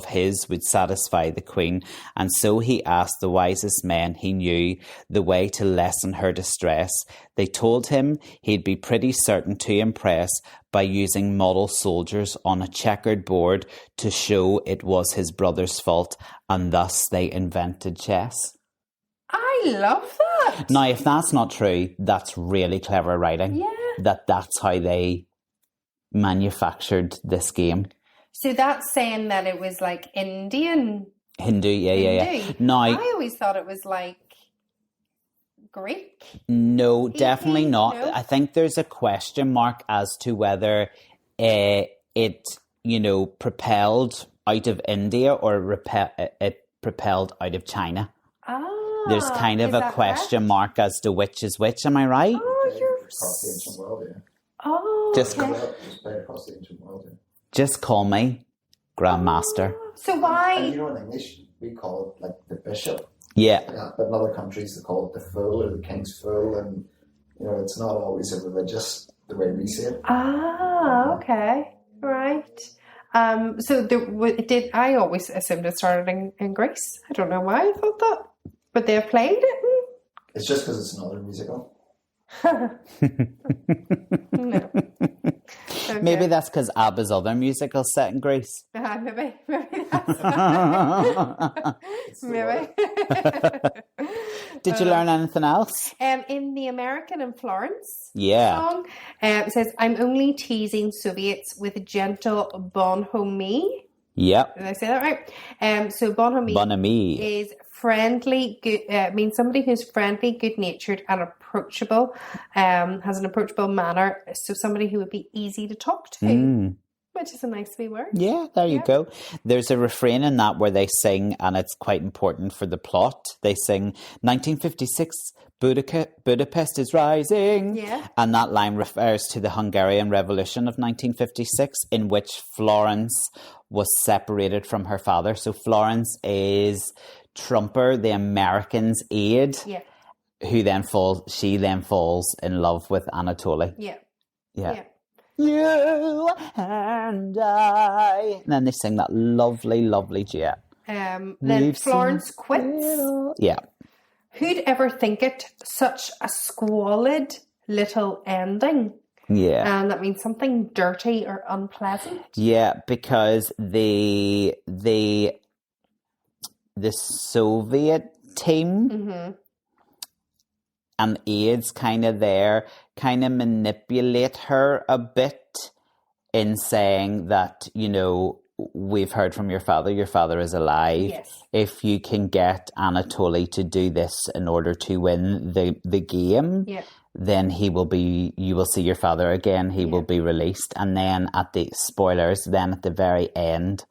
his would satisfy the queen, and so he asked the wisest men he knew the way to lessen her distress. They told him he'd be pretty certain to impress by using model soldiers on a checkered board to show it was his brother's fault, and thus they invented chess. I love that. Now, if that's not true, that's really clever writing. Yeah. That's how they manufactured this game. So that's saying that it was like Indian. Hindu, yeah. Now, I always thought it was like Greek. No, definitely not. No? I think there's a question mark as to whether it, propelled out of India or it propelled out of China. Ah, There's kind of a question mark as to which is which. Am I right? Oh, you're... Across the ancient world, yeah. Oh, Just okay. Just played across the ancient world, yeah. Just call me. Grand Master. So And why? you know, in English, we call it like the bishop. Yeah. But in other countries, they call it the fool or the king's fool. And, you know, it's not always a religious, the way we see it. Ah, okay, right. So I always assumed it started in Greece. I don't know why I thought that, but they played it. It's just because it's another musical. No. Okay. Maybe that's because ABBA's other musical set in Greece. Maybe that's why. Maybe. Did you learn anything else? In the American in Florence Yeah. song, it says, "I'm only teasing Soviets with a gentle bonhomie." Yep. Did I say that right? So bonhomie Bon ami. is friendly, good, means somebody who's friendly, good-natured and approachable, has an approachable manner. So somebody who would be easy to talk to, which is a nice wee word. Yeah, there you go. There's a refrain in that where they sing, and it's quite important for the plot. They sing, 1956, Budapest is rising. Yeah. And that line refers to the Hungarian Revolution of 1956, in which Florence was separated from her father. So Florence is Trumper, the American's aide, who then she then falls in love with Anatoly. Yeah. Yeah. You and I. And then they sing that lovely, lovely duet. Then We've Florence seen quits. it all. Yeah. Who'd ever think it? Such a squalid little ending. Yeah. And that means something dirty or unpleasant. Yeah, because the Soviet team and aides kind of manipulate her a bit in saying that, you know, we've heard from your father is alive. Yes. If you can get Anatoly to do this in order to win the game, then you will see your father again, he will be released. And then at the very end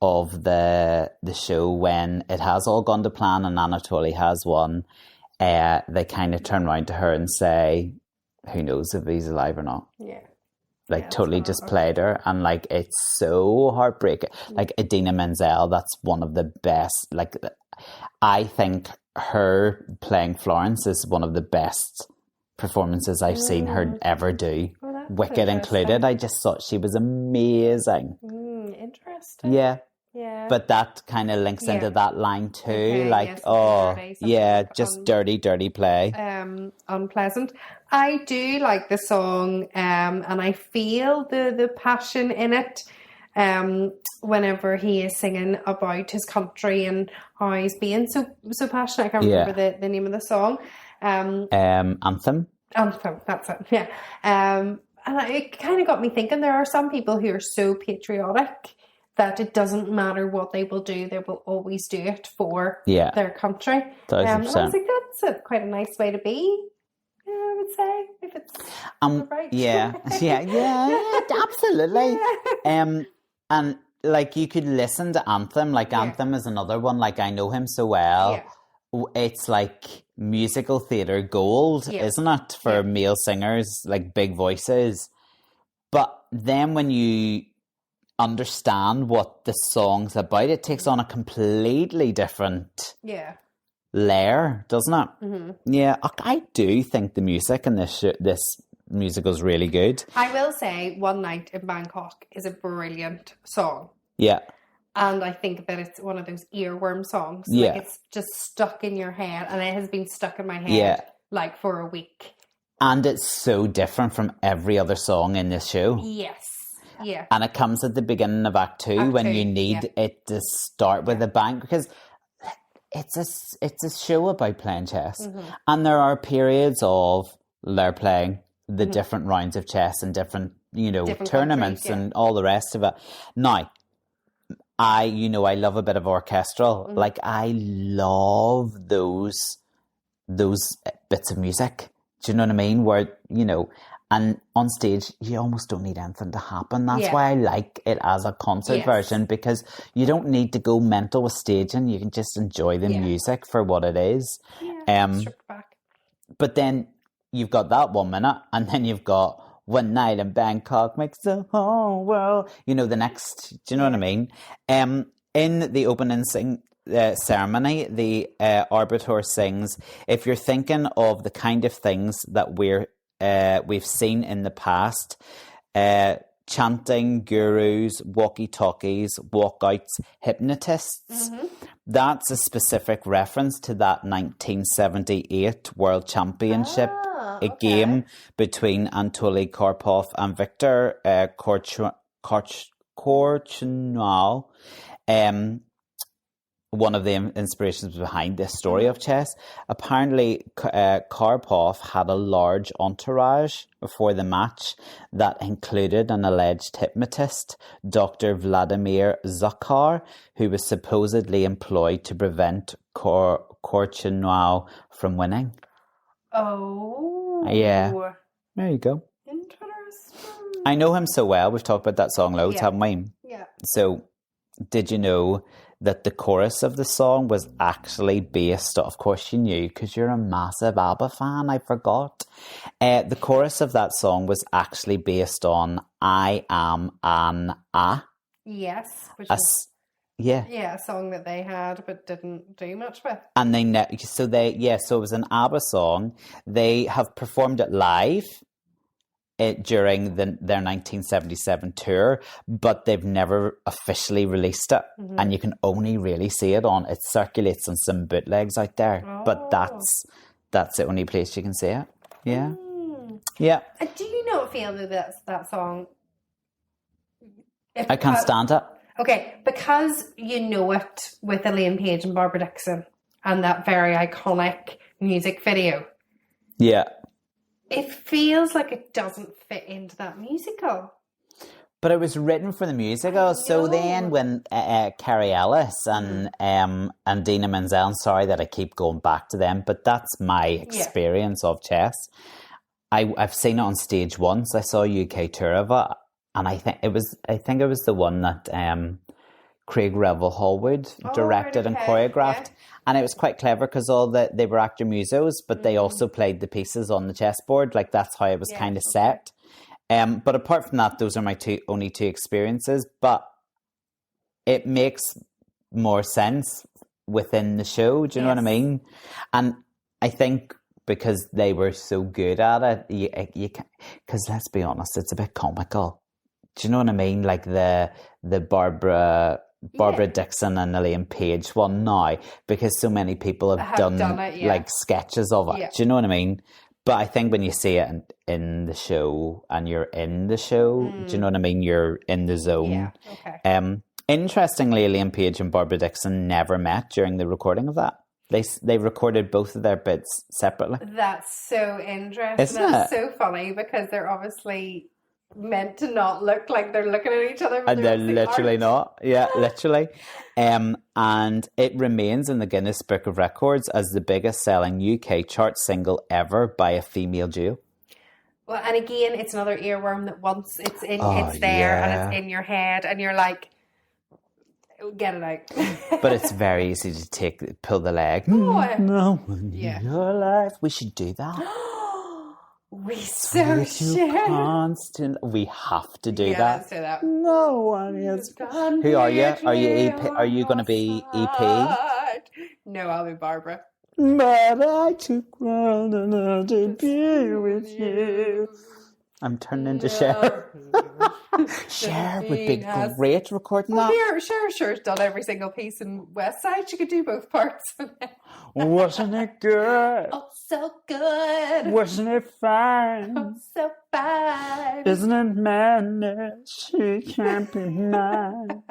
of the show, when it has all gone to plan and Anatoly has won, they kind of turn around to her and say, who knows if he's alive or not. Yeah. Totally just played her, and it's so heartbreaking. Idina Menzel, that's one of the best. I think her playing Florence is one of the best performances I've seen her ever do. Wicked included. I just thought she was amazing. Interesting. Yeah. Yeah. But that kind of links into that line too. Okay, just dirty play. Unpleasant. I do like the song, and I feel the passion in it. Whenever he is singing about his country and how he's being so passionate. I can't remember the name of the song. Anthem. Anthem, that's it. Yeah. And it kind of got me thinking. There are some people who are so patriotic that it doesn't matter what they will do, they will always do it for their country. 1000%. And I was like, that's quite a nice way to be, I would say, if it's right. Yeah, absolutely. And you could listen to Anthem. Anthem is another one. I know him so well. Yeah. It's musical theatre gold, isn't it, for male singers, big voices. But then when you understand what the song's about, it takes on a completely different layer, doesn't it? Mm-hmm. Yeah, I do think the music in this musical's really good. I will say One Night in Bangkok is a brilliant song. Yeah. And I think that it's one of those earworm songs. It's just stuck in your head, and it has been stuck in my head for a week. And it's so different from every other song in this show. Yes. Yeah. And it comes at the beginning of Act 2 when you need it to start with a bang, because it's a show about playing chess. Mm-hmm. And there are periods of they're playing the different rounds of chess and different tournaments and all the rest of it. Now, I love a bit of orchestral. Mm-hmm. I love those bits of music. Do you know what I mean? Where, and on stage, you almost don't need anything to happen. That's why I like it as a concert version, because you don't need to go mental with staging. You can just enjoy the music for what it is. Yeah, strip back. But then you've got that 1 minute, and then you've got One night in Bangkok makes the whole world. You know, the next, do you know what I mean? In the opening ceremony, the arbiter sings, if you're thinking of the kind of things that we've seen in the past, chanting, gurus, walkie-talkies, walkouts, hypnotists, that's a specific reference to that 1978 World Championship, a game between Anatoly Karpov and Viktor Korchnoi. One of the inspirations behind this story of chess. Apparently, Karpov had a large entourage before the match that included an alleged hypnotist, Dr. Vladimir Zakhar, who was supposedly employed to prevent Korchnoi from winning. Oh. Yeah. There you go. Interesting. I know him so well. We've talked about that song loads, haven't we? Yeah. So, did you know that the chorus of the song was actually based, of course you knew because you're a massive ABBA fan, I forgot. The chorus of that song was actually based on I Am an A. Yes. Which was, yeah, a song that they had but didn't do much with. And so it was an ABBA song. They have performed it live during their 1977 tour, but they've never officially released it, and you can only really see it it circulates on some bootlegs out there, but that's the only place you can see it. Yeah. Yeah. Do you not feel that that song, I can't stand it. Okay, because you know it with Elaine Page and Barbara Dixon and that very iconic music video. Yeah. It feels like it doesn't fit into that musical. But it was written for the musical. So then when Carrie Ellis and Dina Menzel, sorry that I keep going back to them, but that's my experience of chess. I've seen it on stage once. I saw a UK tour of it, and I think it was the one that Craig Revel Hallwood directed and choreographed. Yeah. And it was quite clever because they were actor musos, but they also played the pieces on the chessboard. Like that's how it was kind of set. But apart from that, those are my only two experiences. But it makes more sense within the show. Do you know what I mean? And I think because they were so good at it, you can, because let's be honest, it's a bit comical. Do you know what I mean? Like the Barbara Dixon and Elaine Page one now, because so many people have done it, like sketches of it. Do you know what I mean? But I think when you see it in the show and you're in the show, do you know what I mean? You're in the zone. Yeah. Okay. Interestingly, Elaine Page and Barbara Dixon never met during the recording of that. They recorded both of their bits separately. That's so interesting. That's so funny because they're obviously meant to not look like they're looking at each other, but and they're literally not. Yeah, literally. And it remains in the Guinness Book of Records as the biggest selling UK chart single ever by a female duo. Well, and again, it's another earworm that once it's there and it's in your head, and you're like, get it out. But it's very easy to pull the leg. No one in your life. We should do that. We so should. We have to do that. Let's do that. No one is. Who are you? Are you EP? Are you going to be EP? No, I'll be Barbara. But I took one to be with you. I'm turning into Cher. Cher would be great recording that. Cher's done every single piece in West Side. She could do both parts. Wasn't it good? Oh, so good. Wasn't it fine? Oh, so fine. Isn't it madness? She can't be mine.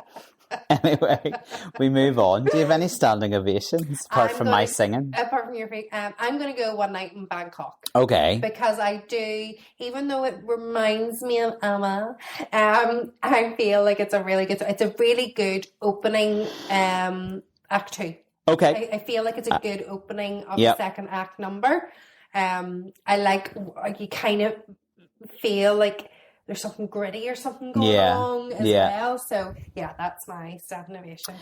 Anyway, we move on. Do you have any standing ovations apart from my singing? Apart from your I'm going to go One Night in Bangkok. Okay. Because I do, even though it reminds me of ABBA, I feel like it's a really good opening act 2. Okay. I feel like it's a good opening of the second act number. I like, you kind of feel like there's something gritty or something going on as well. So yeah, that's my standing ovation.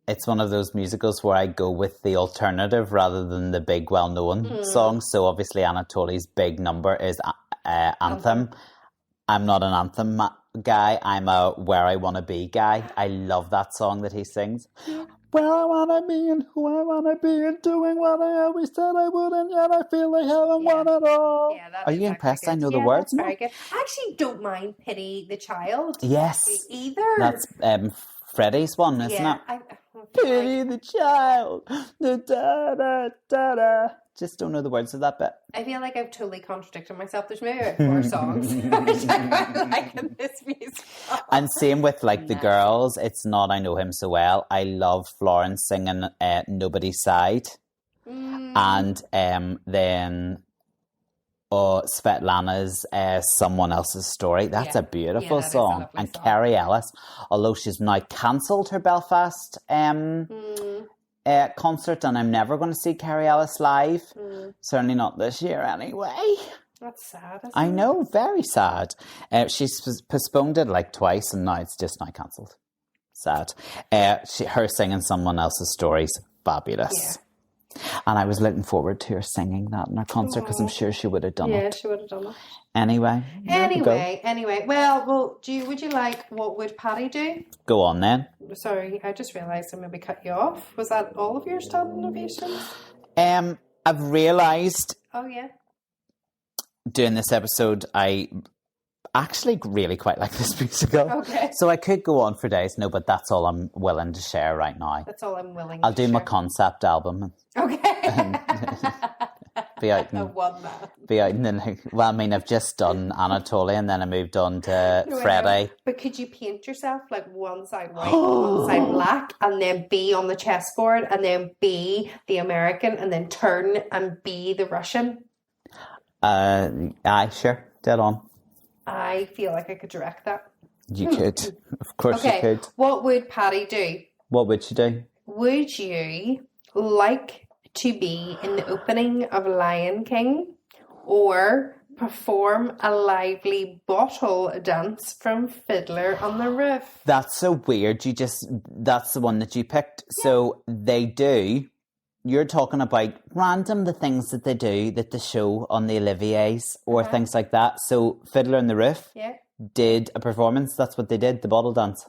It's one of those musicals where I go with the alternative rather than the big well-known song. So obviously Anatoly's big number is Anthem. I'm not an Anthem guy. I'm a Where I Wanna Be guy. I love that song that he sings. Where I wanna be and who I wanna be and doing what I always said I would, and yet I feel I haven't won it all. Yeah, that Are is you actually impressed? good. I know the Yeah, words. that's very good. I actually don't mind Pity the Child. Yes. Either. That's Freddie's one, isn't yeah, it? Pity the child. Da, da, da, da, da. Just don't know the words of that bit. I feel like I've totally contradicted myself. There's maybe about 4 songs which I quite like in this musical. And same with like the girls. It's not I Know Him So Well. I love Florence singing Nobody's Side. And then Svetlana's Someone Else's Story. That's a beautiful song. And song. Kerry Ellis, although she's now cancelled her Belfast concert, and I'm never going to see Kerry Ellis live. Certainly not this year anyway. That's sad, isn't I it? know, very sad. She's postponed it like twice, and now it's just now cancelled. Sad. Her singing Someone Else's Story's fabulous. Yeah. And I was looking forward to her singing that in her concert because I'm sure she would have done Yeah, it. she would have done it. Anyway. Anyway. Well, would you like What Would Paddy Do? Go on then. Sorry, I just realised I maybe cut you off. Was that all of your standing ovations? I've realised Oh, yeah. doing this episode, I actually really quite like this musical. Okay. So I could go on for days. No, but that's all I'm willing to share right now. That's all I'm willing I'll to do my share. concept album. Okay. Be out I in, won that. be out in the, well, I mean, I've just done Anatoly and then I moved on to No, I know. Freddie. But could you paint yourself like one side white and one side black and then be on the chessboard and then be the American and then turn and be the Russian? Aye, sure. Dead on. I feel like I could direct that. You could. Of course you Okay, could. what would Paddy do? What would you do? Would you like to be in the opening of Lion King or perform a lively bottle dance from Fiddler on the Roof? That's so weird. That's the one that you picked. So they do. You're talking about the things that they do that they show on the Olivier's or things like that. So Fiddler on the Roof did a performance. That's what they did, the bottle dance.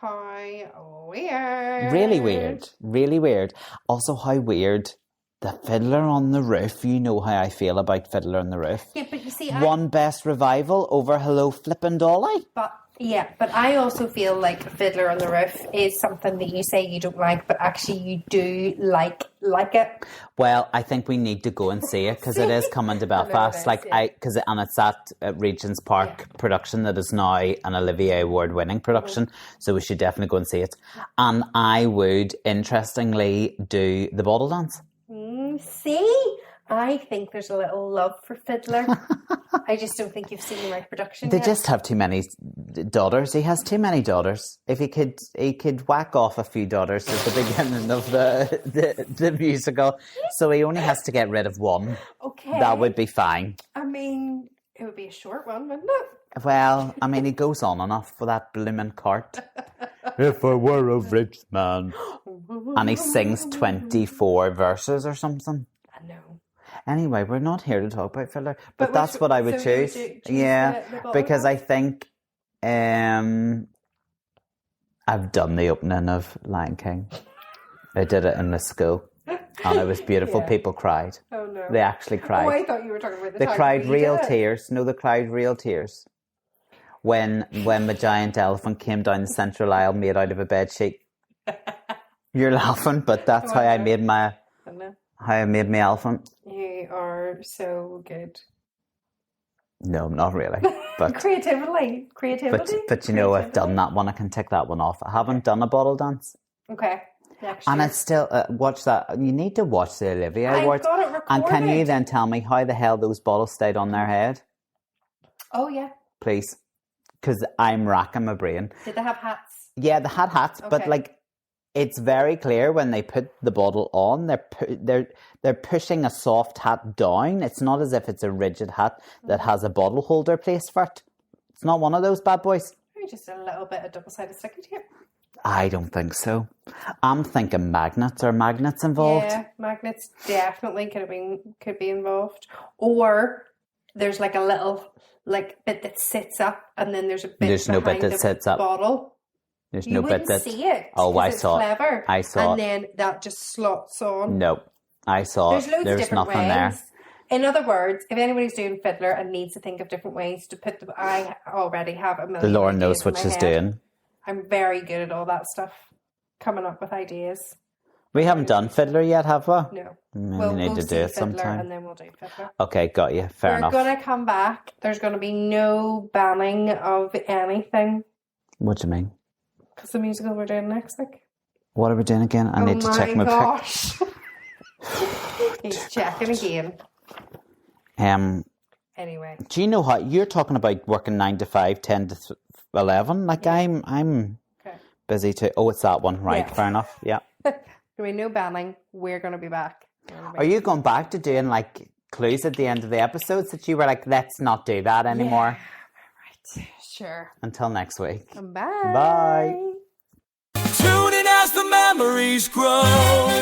How weird. Really weird. Really weird. Also, how weird. The Fiddler on the Roof. You know how I feel about Fiddler on the Roof. Yeah, but you see, One best revival over Hello Flippin' Dolly. But I also feel like Fiddler on the Roof is something that you say you don't like, but actually you do like it. Well, I think we need to go and see it because it is coming to Belfast. And it's at Regent's Park production that is now an Olivier Award-winning production. So we should definitely go and see it. And I would, interestingly, do the bottle dance. See? I think there's a little love for Fiddler. I just don't think you've seen the right production They yet. just have too many daughters. He has too many daughters. If he could whack off a few daughters at the beginning of the musical, so he only has to get rid of one. Okay. That would be fine. I mean, it would be a short one, wouldn't it? Well, I mean, he goes on enough for that blooming cart. If I were a rich man. And he sings 24 verses or something. I know. Anyway, we're not here to talk about Fiddler, but that's what I would so you would choose. choose Yeah, the bottle because I dance? think I've done the opening of Lion King. I did it in the school, and it was beautiful. Yeah. People cried. Oh no. They actually cried. Oh, I thought you were talking about the They time cried we real did it. tears. No, they cried real tears. When the giant elephant came down the central aisle made out of a bed sheet. You're laughing, but that's how I made my elephant. You are so good. No, not really. But Creativity. but you know, I've done that one. I can tick that one off. I haven't done a bottle dance. Okay. Next And year. I still watch that. You need to watch the Olivier I've Awards. got it recorded. And can you then tell me how the hell those bottles stayed on their head, Oh yeah. please? Because I'm racking my brain. Did they have hats? Yeah, they had hats, but Okay. like it's very clear when they put the bottle on, they're pushing a soft hat down. It's not as if it's a rigid hat that has a bottle holder placed for it. It's not one of those bad boys. Maybe just a little bit of double-sided sticky tape. I don't think so. I'm thinking magnets. Are magnets involved? Yeah, magnets definitely could be involved. Or there's like a little like bit that sits up, and then there's a bit There's no bit behind that the sits up. bottle. There's You no bit wouldn't that. see it. Oh, 'cause I it's saw it. clever. I saw and it. then that just slots on. No, I saw There's it. loads of There's different nothing ways. there. In other words, if anybody's doing Fiddler and needs to think of different ways to put the, I already have a The million. Lord ideas knows in what my she's head. doing. I'm very good at all that stuff, coming up with ideas. We haven't done Fiddler yet, have we? No, We need go to do see it Fiddler sometime. and then we'll do Fiddler. Okay, got you. Fair We're enough. going to come back. There's going to be no banning of anything What do you mean? because the musical we're doing next week. What are we doing again? I need to check my pick. gosh. He's checking again. Anyway. Do you know how you're talking about working 9 to 5, 10 to 11? Like I'm Okay. busy too. Oh, it's that one, right? Yeah. Fair enough. Yeah. There'll be no banning. We're going to be back. Are you going back to doing like clues at the end of the episodes that you were like, let's not do that anymore? Right. Sure. Until next week. Bye. Bye. Tune in as the memories grow.